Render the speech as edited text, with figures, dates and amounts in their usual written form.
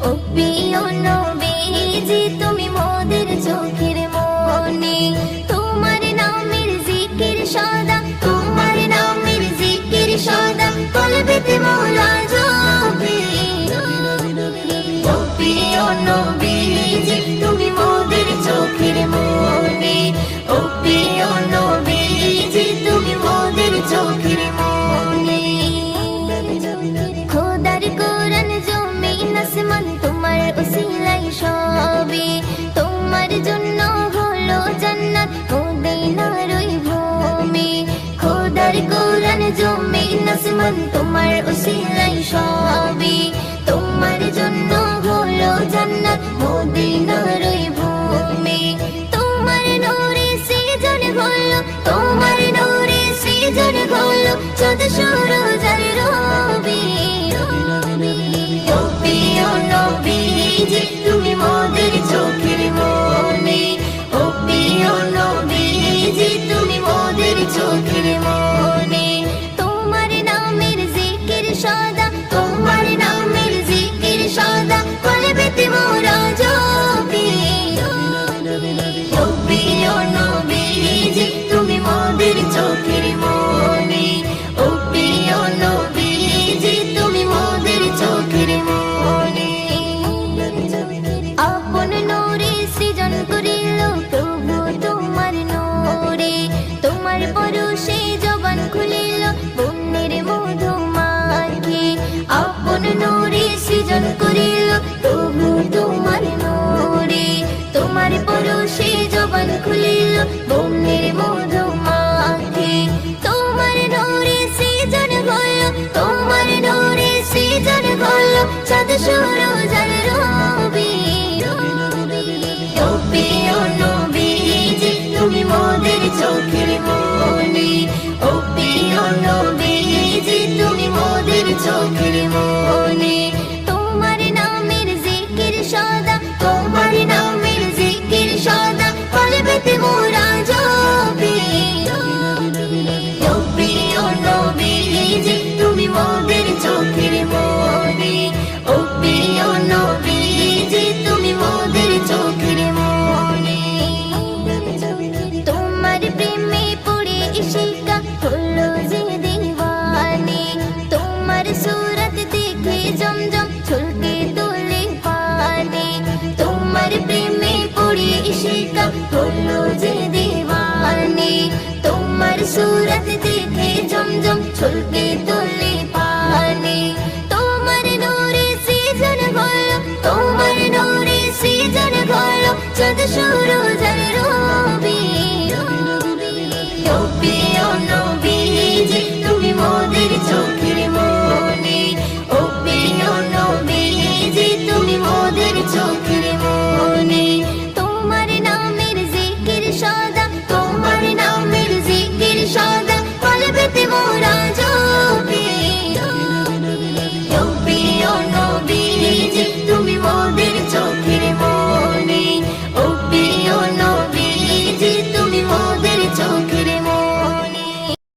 ও প্রিয় নবীজি তুমি মোদের চোখের মনি, তোমার নামের জিকির সদা, তোমার নামের জিকির সদা কলবেতে মৌলা জপে। ও প্রিয় নবীজি তুমি মোদের চোখের মনি, ও প্রিয় নবীজি তুমি মোদের চোখের মনি। খোদার কোরআন জমিন আসমান তোমার উসিলাই সবে, তোমার জন্য হলো জান্নাত মদিনার ওই ভূমি। খোদার কোরআন জমিন আসমান তোমার উসিলাই সবে, তোমার জন্য হলো জান্নাত মদিনার ওই ভূমি। তোমার নূরে সৃজন হলো, তোমার নূরে সৃজন হলো চাঁদ সূরজ আর রবি। ও প্রিয় নবীজি তুমি মোদের চোখের মনি, ও প্রিয় নবীজি তুমি মোদের চোখের মনি। তোমার নামের জিকির সদা, তোমার নামের জিকির সদা কলবেতে মোরা জপি। ও প্রিয় নবীজি তুমি মোদের চোখের মনি, ও প্রিয় নবীজি তুমি মোদের চোখের মনি। আপন নূরে সৃজন করিল প্রভু তোমার নূরে, তোমার পরশে জবান খুলিল বন্যের মধু মাখে। আপন নূরে সৃজন করিল প্রভু তোমার নূরে, তোমার পরশে জবান খুলিল বন্যের মধু মাখে। তোমার নূরে সৃজন হলো, তোমার নূরে সৃজন হলো চাঁদ সূরজ আর রবি। ও প্রিয় নবীজি তুমি মোদের চোখের মনি, ও প্রিয় নবীজি তুমি মোদের চোখের মনি। তোমার নামের জিকির সদা, তোমার নামের জিকির সদা কলবেতে মোরা জপি। ও প্রিয় নবীজি তুমি মোদের চোখের মনি, ও প্রিয় নবীজি তুমি মোদের চোখের মনি। তোমার প্রেমে পড়ে ইশিকা হলো যে দিওয়ানি, তোমার সুরত দেখে জমজম ছলকে তোলে পানি। তোমার প্রেমে পড়ে ইশিকা হলো যে দিওয়ানি, তোমার সুরত দেখে জমজম ছলকে তোলে